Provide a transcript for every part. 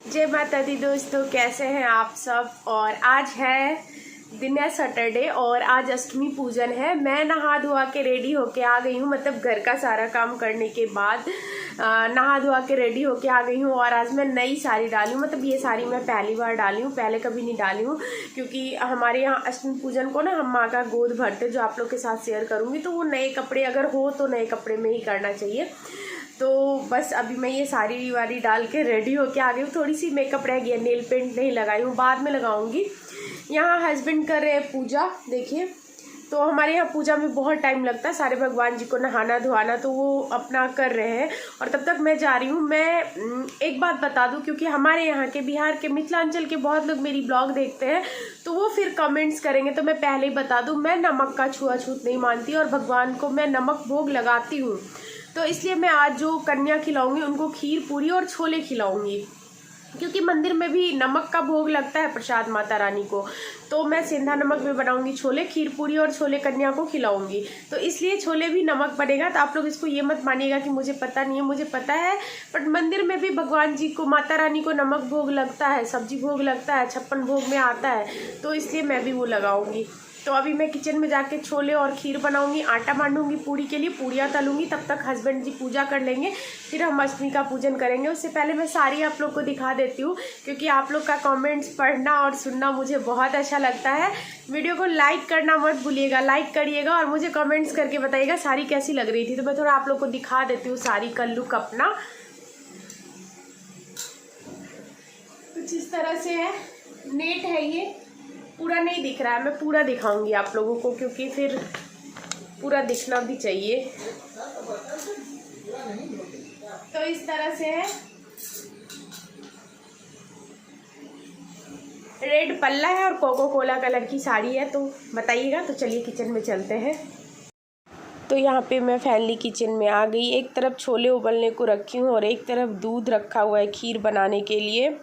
जय माता दी दोस्तों, कैसे हैं आप सब। और आज है दिन है सैटरडे और आज अष्टमी पूजन है। मैं नहा धोआ के रेडी होके आ गई हूँ, मतलब घर का सारा काम करने के बाद नहा धोआ के रेडी होके आ गई हूँ। और आज मैं नई साड़ी डाली हूँ, मतलब ये साड़ी मैं पहली बार डाली हूँ, पहले कभी नहीं डाली हूँ। क्योंकि हमारे यहाँ अष्टमी पूजन को ना हम माँ का गोद भरते, जो आप लोग के साथ शेयर करूँगी। तो वो नए कपड़े अगर हो तो नए कपड़े में ही करना चाहिए। तो बस अभी मैं ये साड़ी वाड़ी डाल के रेडी होके आ गई हूँ। थोड़ी सी मेकअप रह गया, नेल पेंट नहीं लगाई हूँ, बाद में लगाऊंगी। यहाँ हस्बैंड कर रहे हैं पूजा, देखिए। तो हमारे यहाँ पूजा में बहुत टाइम लगता है, सारे भगवान जी को नहाना धोआना, तो वो अपना कर रहे हैं। और तब तक मैं जा रही हूँ। मैं एक बात बता दूँ, क्योंकि हमारे यहाँ के बिहार के मिथिलांचल के बहुत लोग मेरी ब्लॉग देखते हैं, तो वो फिर कमेंट्स करेंगे। तो मैं पहले ही बता दूँ, मैं नमक का छुआछूत नहीं मानती और भगवान को मैं नमक भोग लगाती हूँ। तो इसलिए मैं आज जो कन्या खिलाऊंगी उनको खीर पूरी और छोले खिलाऊंगी, क्योंकि मंदिर में भी नमक का भोग लगता है प्रसाद माता रानी को। तो मैं सेंधा नमक में बनाऊंगी छोले, खीर पूरी और छोले कन्या को खिलाऊंगी। तो इसलिए छोले भी नमक बनेगा। तो आप लोग इसको ये मत मानिएगा कि मुझे पता नहीं है, मुझे पता है। बट मंदिर में भी भगवान जी को, माता रानी को नमक भोग लगता है, सब्जी भोग लगता है, 56 भोग में आता है। तो इसलिए मैं भी वो लगाऊंगी। तो अभी मैं किचन में जाके छोले और खीर बनाऊंगी, आटा मांडूंगी पूरी के लिए, पूरियाँ तलूंगी। तब तक हस्बैंड जी पूजा कर लेंगे, फिर हम अष्टमी का पूजन करेंगे। उससे पहले मैं साड़ी आप लोग को दिखा देती हूँ, क्योंकि आप लोग का कमेंट्स पढ़ना और सुनना मुझे बहुत अच्छा लगता है। वीडियो को लाइक करना मत भूलिएगा, लाइक करिएगा और मुझे कमेंट्स करके बताइएगा साड़ी कैसी लग रही थी। तो मैं थोड़ा आप लोग को दिखा देती हूँ साड़ी का लुक अपना। कुछ इस तरह से है, नेट है ये, पूरा नहीं दिख रहा है, मैं पूरा दिखाऊंगी आप लोगों को, क्योंकि फिर पूरा दिखना भी चाहिए। तो इस तरह से है, रेड पल्ला है और कोको कोला कलर की साड़ी है। तो बताइएगा। तो चलिए किचन में चलते हैं। तो यहाँ पे मैं फाइनली किचन में आ गई। एक तरफ छोले उबलने को रखी हूँ और एक तरफ दूध रखा हुआ है खीर बनाने के लिए।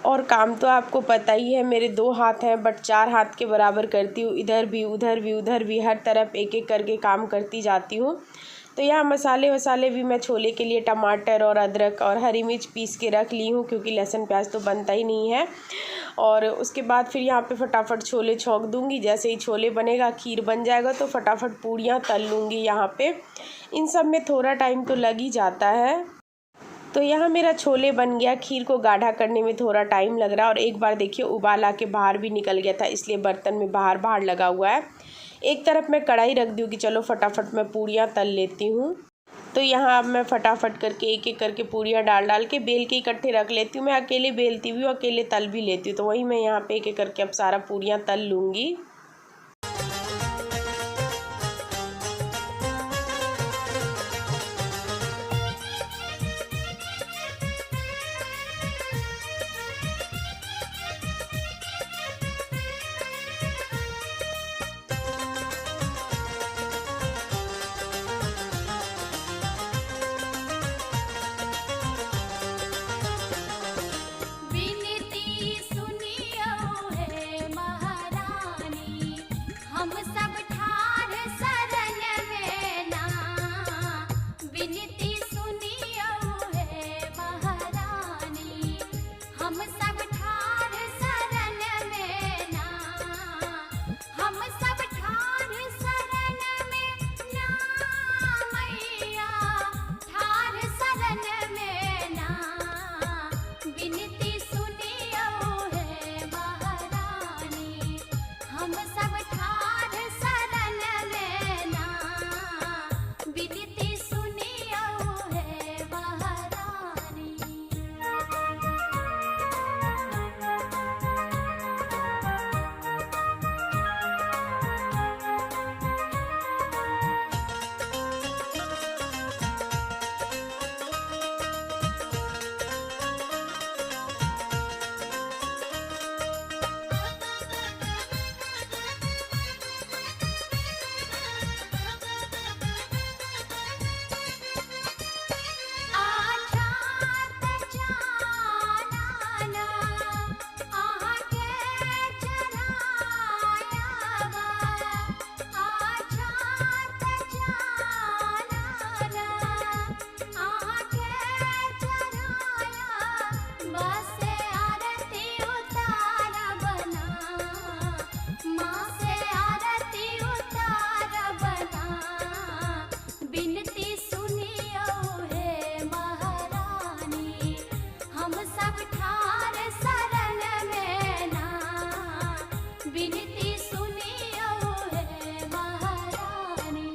और काम तो आपको पता ही है, मेरे 2 हाथ हैं बट 4 हाथ के बराबर करती हूँ। इधर भी उधर भी उधर भी, हर तरफ एक एक करके काम करती जाती हूँ। तो यहाँ मसाले भी मैं छोले के लिए टमाटर और अदरक और हरी मिर्च पीस के रख ली हूँ, क्योंकि लहसुन प्याज तो बनता ही नहीं है। और उसके बाद फिर यहाँ पे फटाफट छोले छौंक दूँगी। जैसे ही छोले बनेगा, खीर बन जाएगा, तो फटाफट पूड़ियाँ तल लूँगी। यहाँ पे इन सब में थोड़ा टाइम तो लग ही जाता है। तो यहाँ मेरा छोले बन गया। खीर को गाढ़ा करने में थोड़ा टाइम लग रहा है। और एक बार देखिए उबाल आके बाहर भी निकल गया था, इसलिए बर्तन में बाहर लगा हुआ है। एक तरफ मैं कढ़ाई रख दूँ कि चलो फटाफट मैं पूड़ियाँ तल लेती हूँ। तो यहाँ अब मैं फटाफट करके एक एक करके पूड़ियाँ डाल के बेल के इकट्ठे रख लेती हूँ। मैं अकेले बेलती भी हूँ, अकेले तल भी लेती हूँ। तो वही मैं यहाँ पे एक एक करके अब सारा पूड़ियाँ तल लूँगी। विनती सुनियो है महारानी, सब ठार शरण में ना, विनती सुनियो है महारानी।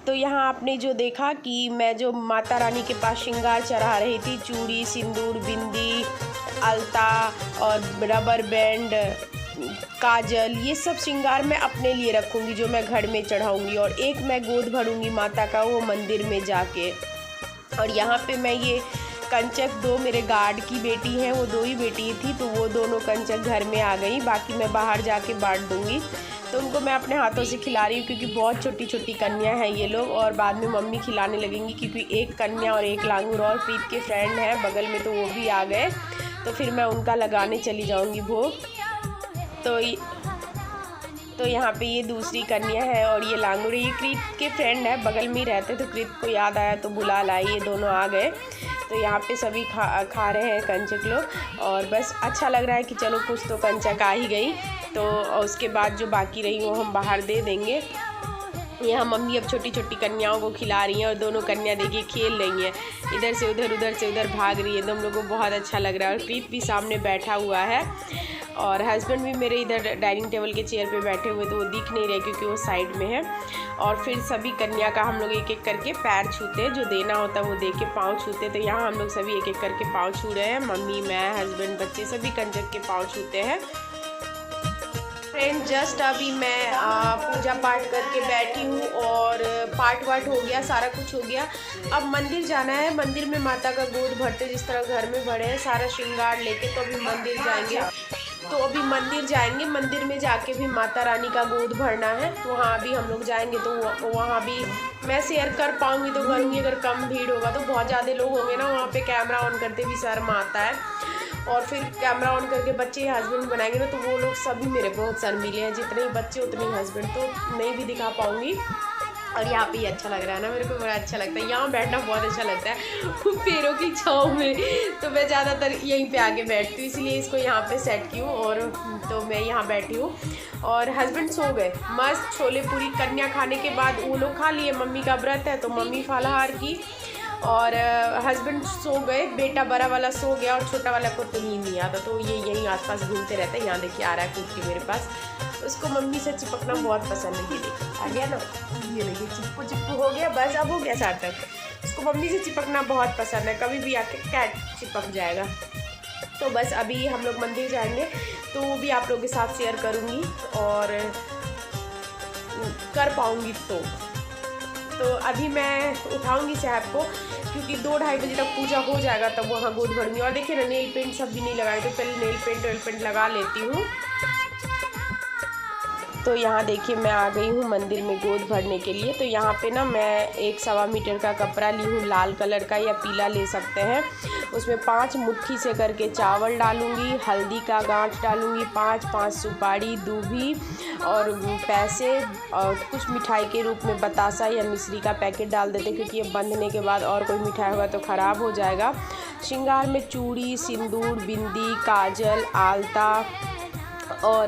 तो यहाँ आपने जो देखा कि मैं जो माता रानी के पास श्रृंगार चढ़ा रही थी, चूड़ी, सिंदूर, बिंदी, अलता और रबर बैंड, काजल, ये सब श्रृंगार मैं अपने लिए रखूँगी जो मैं घर में चढ़ाऊँगी, और एक मैं गोद भरूँगी माता का वो मंदिर में जाके। और यहाँ पे मैं ये कंचक, दो मेरे गार्ड की बेटी हैं, वो दो ही बेटी थी, तो वो दोनों कंचक घर में आ गई, बाकी मैं बाहर जाके बांट दूँगी। तो उनको मैं अपने हाथों से खिला रही हूँ क्योंकि बहुत छोटी छोटी कन्या हैं ये लोग, और बाद में मम्मी खिलाने लगेंगी क्योंकि एक कन्या और एक लांगूर और प्रीत के फ्रेंड हैं बगल में, तो वो भी आ गए, तो फिर मैं उनका लगाने चली जाऊँगी भोग। तो यहाँ पे ये दूसरी कन्या है और ये लांगूर, ये कृत के फ्रेंड है, बगल में ही रहते, तो कृत को याद आया तो बुला लाई, ये दोनों आ गए। तो यहाँ पे सभी खा रहे हैं कंचक लोग, और बस अच्छा लग रहा है कि चलो कुछ तो कंचक आ ही गई। तो उसके बाद जो बाकी रही वो हम बाहर दे देंगे। यहाँ मम्मी अब छोटी छोटी कन्याओं को खिला रही हैं और दोनों कन्या देखिए खेल रही हैं, इधर से उधर भाग रही है, तो हम लोग को बहुत अच्छा लग रहा है। और प्रीत भी सामने बैठा हुआ है और हस्बैंड भी मेरे इधर डाइनिंग टेबल के चेयर पे बैठे हुए, तो वो दिख नहीं रहे क्योंकि वो साइड में है। और फिर सभी कन्या का हम लोग एक एक करके पैर छूते हैं, जो देना होता है वो दे के पाँव छूते। तो यहाँ हम लोग सभी एक एक करके पाँव छू रहे हैं, मम्मी, मैं, हस्बैंड, बच्चे सभी कंचक के पाँव छूते हैं। फ्रेंड जस्ट अभी मैं पूजा पाठ करके बैठी हूँ और पाठ वाठ हो गया, सारा कुछ हो गया। अब मंदिर जाना है, मंदिर में माता का गोद भरते जिस तरह घर में भरे हैं, सारा श्रृंगार लेके तो अभी मंदिर जाएंगे। मंदिर में जाके भी माता रानी का गोद भरना है, तो वहाँ भी हम लोग जाएंगे। तो वहाँ भी मैं शेयर कर पाऊँगी तो करूँगी, अगर कम भीड़ होगा तो। बहुत ज़्यादा लोग होंगे ना, वहाँ पे कैमरा ऑन करते भी शर्म आता है, और फिर कैमरा ऑन करके बच्चे हस्बैंड बनाएंगे ना, तो वो लोग सभी मेरे बहुत शर्मीले हैं, जितने ही बच्चे उतने ही हस्बैंड, तो नहीं भी दिखा पाऊँगी। और यहाँ पे ही अच्छा लग रहा है ना, मेरे को बड़ा अच्छा लगता है, यहाँ बैठना बहुत अच्छा लगता है पेड़ों की छाँव में। तो मैं ज़्यादातर यहीं पे आके बैठती हूँ, इसलिए इसको यहाँ पे सेट की हूँ और तो मैं यहाँ बैठी हूँ। और हस्बैंड सो गए, मस्त छोले पूरी कन्या खाने के बाद वो लोग खा लिए, मम्मी का व्रत है तो मम्मी फलाहार की, और हस्बैंड सो गए, बेटा बड़ा वाला सो गया और छोटा वाला को तो नींद नहीं आता, तो ये यहीं आसपास घूमते रहता है। यहाँ देखिए आ रहा है कूद के मेरे पास, उसको मम्मी से चिपकना बहुत पसंद है। ये देखिए आ गया ना, ये देखिए चिपकू चिपकू हो गया, बस अब हो गया सार्थक। उसको मम्मी से चिपकना बहुत पसंद है, कभी भी आके कैट चिपक जाएगा। तो बस अभी हम लोग मंदिर जाएंगे तो वो भी आप लोगों के साथ शेयर करूँगी और कर पाऊँगी तो अभी मैं उठाऊंगी साहब को, क्योंकि 2-2:30 बजे तक पूजा हो जाएगा तब वहाँ गोद भरूंगी। और देखिए ना नेल पेंट सब भी नहीं लगाए, तो पहले नेल पेंट लगा लेती हूँ। तो यहाँ देखिए मैं आ गई हूँ मंदिर में गोद भरने के लिए। तो यहाँ पे ना मैं 1-1.25 मीटर का कपड़ा ली हूँ, लाल कलर का या पीला ले सकते हैं। उसमें 5 मुट्ठी से करके चावल डालूँगी, हल्दी का गांठ डालूँगी, 5 सुपारी, दूभी और पैसे, और कुछ मिठाई के रूप में बतासा या मिश्री का पैकेट डाल देते, क्योंकि ये बंधने के बाद और कोई मिठाई होगा तो ख़राब हो जाएगा। श्रृंगार में चूड़ी, सिंदूर, बिंदी, काजल, आलता और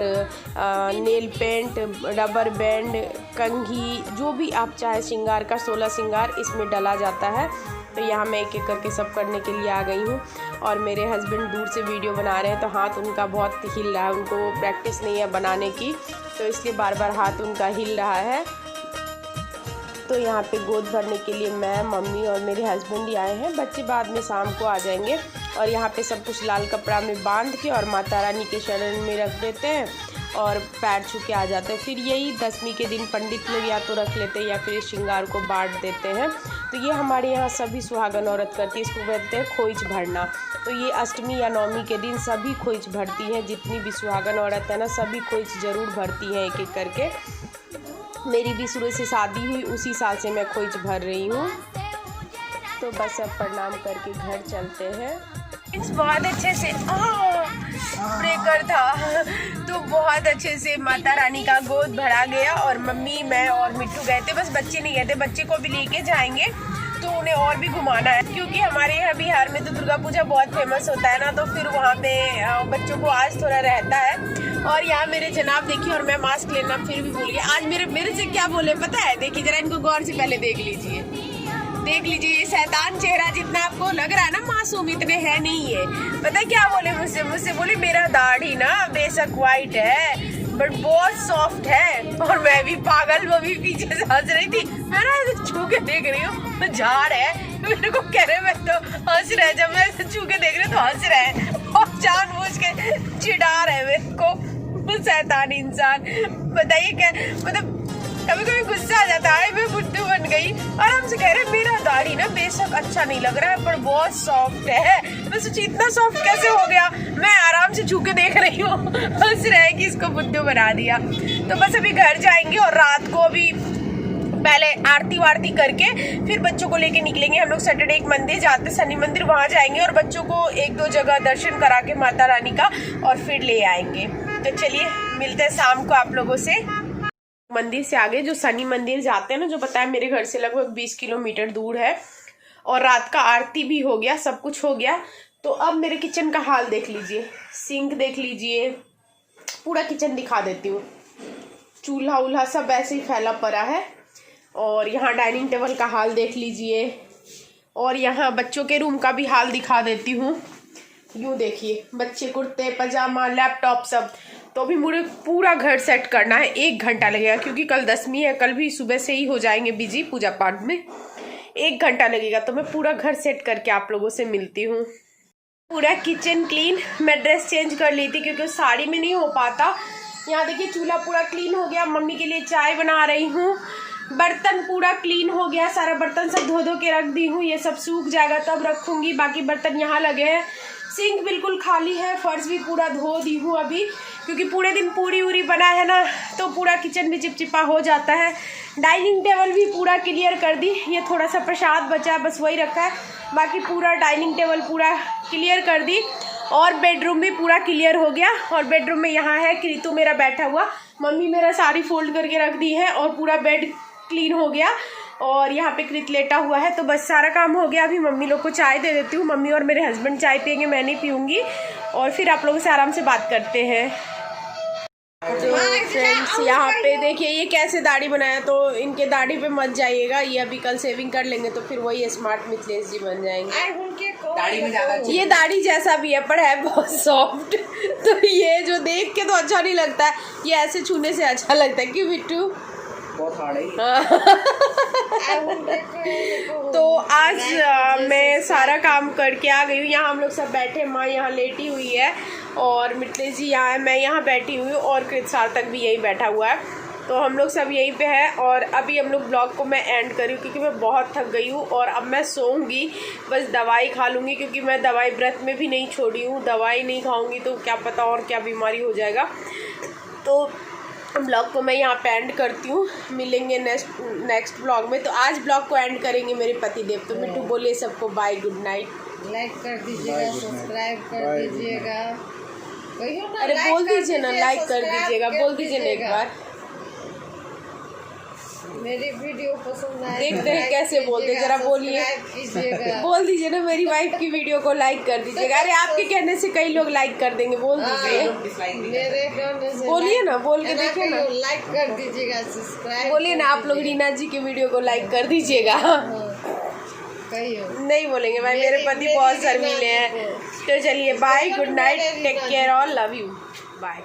नेल पेंट, रबर बैंड, कंघी, जो भी आप चाहे श्रृंगार का 16 श्रृंगार इसमें डाला जाता है। तो यहाँ मैं एक एक करके सब करने के लिए आ गई हूँ। और मेरे हस्बैंड दूर से वीडियो बना रहे हैं तो हाथ उनका बहुत हिल रहा है, उनको प्रैक्टिस नहीं है बनाने की, तो इसलिए बार बार हाथ उनका हिल रहा है। तो यहाँ पे गोद भरने के लिए मैं, मम्मी और मेरे हस्बैंड ही आए हैं, बच्चे बाद में शाम को आ जाएंगे। और यहाँ पे सब कुछ लाल कपड़ा में बांध के और माता रानी के शरण में रख देते हैं और पैर छू के आ जाते हैं। फिर यही 10वीं के दिन पंडित लोग या तो रख लेते हैं या फिर श्रृंगार को बांट देते हैं। तो ये हमारे यहाँ सभी सुहागन औरत करती है, इसको कहते हैं खोइच भरना। तो ये अष्टमी या नवमी के दिन सभी खोइच भरती हैं, जितनी भी सुहागन औरत है ना सभी खोइच ज़रूर भरती हैं एक एक करके। मेरी भी शुरू से शादी हुई उसी साल से मैं खोइच भर रही हूँ। तो बस अब प्रणाम करके घर चलते हैं। बहुत अच्छे से ब्रेकर था तो बहुत अच्छे से माता रानी का गोद भरा गया और मम्मी, मैं और मिट्टू गए थे, बस बच्चे नहीं गए थे, बच्चे को भी लेके जाएंगे तो उन्हें और भी घुमाना है, क्योंकि हमारे यहाँ बिहार में तो दुर्गा पूजा बहुत फेमस होता है ना, तो फिर वहाँ पे बच्चों को आज थोड़ा रहता है। और यहाँ मेरे जनाब देखिए, और मैं मास्क लेना फिर भी भूल गई, आज मेरे से क्या बोले पता है, देखिए जरा इनको गौर से पहले देख लीजिए, ये शैतान चेहरा जितना आपको लग रहा है ना मासूम, इतने है नहीं है। पता क्या बोले मुझसे बोले मेरा दाढ़ी ना बेशक वाइट है बट बहुत सॉफ्ट है। और मैं भी पागल, वो भी पीछे से हंस रही थी, मैं ना ऐसे छू के देख रही हूँ तो झाड़ है, मेरे को कह रहे मैं तो हंस रहे, जब मैं ऐसे छू के देख रही हूँ तो हंस रहे और जानबूझ के चिढ़ा रहे मेरे को, शैतान इंसान। बताइए क्या मतलब, कभी कभी गुस्सा आ जाता है, मैं बुद्धू बन गई और हमसे कह रहे मेरा दाढ़ी ना बेशक अच्छा नहीं लग रहा है पर बहुत सॉफ्ट है। मैं सोची इतना सॉफ्ट कैसे हो गया, मैं आराम से छू के देख रही हूँ, हंस रहे कि इसको बुद्धू बना दिया। तो बस अभी घर जाएंगे और रात को अभी पहले आरती वारती करके फिर बच्चों को लेके निकलेंगे। हम लोग सैटरडे एक मंदिर जाते हैं, शनि मंदिर, वहाँ जाएंगे और बच्चों को 1-2 जगह दर्शन करा के माता रानी का और फिर ले आएंगे। तो चलिए मिलते हैं शाम को आप लोगों से। मंदिर से आगे जो शनि मंदिर जाते हैं ना, जो बताया मेरे घर से लगभग 20 किलोमीटर दूर है, और रात का आरती भी हो गया, सब कुछ हो गया। तो अब मेरे किचन का हाल देख लीजिए, सिंक देख लीजिए, पूरा किचन दिखा देती हूँ, चूल्हा उल्हा सब ऐसे ही फैला पड़ा है। और यहाँ डाइनिंग टेबल का हाल देख लीजिए, और यहाँ बच्चों के रूम का भी हाल दिखा देती हूँ। यूँ देखिए, बच्चे कुर्ते पजामा लैपटॉप सब। तो अभी मुझे पूरा घर सेट करना है, 1 घंटा लगेगा, क्योंकि कल 10वीं है, कल भी सुबह से ही हो जाएंगे बिजी पूजा पाठ में, 1 घंटा लगेगा। तो मैं पूरा घर सेट करके आप लोगों से मिलती हूँ। पूरा किचन क्लीन, मैं ड्रेस चेंज कर ली थी क्योंकि साड़ी में नहीं हो पाता। यहाँ देखिए चूल्हा पूरा क्लीन हो गया, मम्मी के लिए चाय बना रही हूँ, बर्तन पूरा क्लीन हो गया, सारा बर्तन सब धो के रख दी हूँ, ये सब सूख जाएगा तब रखूँगी, बाकी बर्तन यहाँ लगे हैं। सिंक बिल्कुल खाली है, फर्श भी पूरा धो दी हूँ अभी, क्योंकि पूरे दिन पूरी उरी बना है ना, तो पूरा किचन भी चिपचिपा हो जाता है। डाइनिंग टेबल भी पूरा क्लियर कर दी, ये थोड़ा सा प्रसाद बचा है बस वही रखा है, बाकी पूरा डाइनिंग टेबल पूरा क्लियर कर दी। और बेडरूम भी पूरा क्लियर हो गया। और बेडरूम में यहाँ है कृतु मेरा बैठा हुआ, मम्मी मेरा साड़ी फोल्ड करके रख दी है और पूरा बेड क्लीन हो गया और यहाँ पे कृत लेटा हुआ है, तो बस सारा काम हो गया। अभी मम्मी लोग को चाय दे देती हूँ, मम्मी और मेरे हस्बैंड चाय पियेंगे, मैं नहीं पीऊँगी, और फिर आप लोगों से आराम से बात करते हैं। तो फ्रेंड्स यहाँ पे देखिए ये कैसे दाढ़ी बनाया, तो इनके दाढ़ी पे मत जाइएगा, ये अभी कल सेविंग कर लेंगे तो फिर वही स्मार्ट मिथिलेश जी बन जाएंगे। दाढ़ी में ज्यादा ये दाढ़ी जैसा भी है पर है बहुत सॉफ्ट, तो ये जो देख के तो अच्छा नहीं लगता है, ये ऐसे छूने से अच्छा लगता है, क्यों बिट्टू? बहुत हार्ड है। तो आज मैं सारा काम करके आ गई हूँ। यहाँ हम लोग सब बैठे, माँ यहाँ लेटी हुई है और मिथिलेश जी यहाँ है, मैं यहाँ बैठी हुई हूँ और कृत सार्थक भी यही बैठा हुआ है, तो हम लोग सब यहीं पे हैं। और अभी हम लोग ब्लॉग को मैं एंड करी हूँ क्योंकि मैं बहुत थक गई हूँ और अब मैं सोऊंगी, बस दवाई खा लूँगी क्योंकि मैं दवाई व्रत में भी नहीं छोड़ी हूँ, दवाई नहीं खाऊंगी तो क्या पता और क्या बीमारी हो जाएगा। तो ब्लॉग को मैं यहाँ पे एंड करती हूँ, मिलेंगे नेक्स्ट ब्लॉग में। तो आज ब्लॉग को एंड करेंगे मेरे पति देव। तो मिट्टू बोलिए सबको बाय, गुड नाइट। लाइक कर दीजिएगा, सब्सक्राइब कर दीजिएगा। अरे बोल दीजिए ना, लाइक कर दीजिएगा, बोल दीजिए ना एक बार। मेरी वीडियो पसंद आए देखते हैं कैसे बोलते, जरा बोलिए, बोल दीजिए ना मेरी वाइफ की वीडियो को लाइक कर दीजिएगा। अरे आपके कहने से कई लोग लाइक कर देंगे, बोल दीजिए, मेरे कहने से बोलिए ना, बोल के देखिए ना, लाइक कर दीजिएगा, सब्सक्राइब बोलिए ना आप लोग रीना जी की वीडियो को लाइक कर दीजिएगा। कहियो। नहीं बोलेंगे भाई, मेरे पति बहुत शर्मीले हैं। तो चलिए bye, good night, take care, all love you, bye.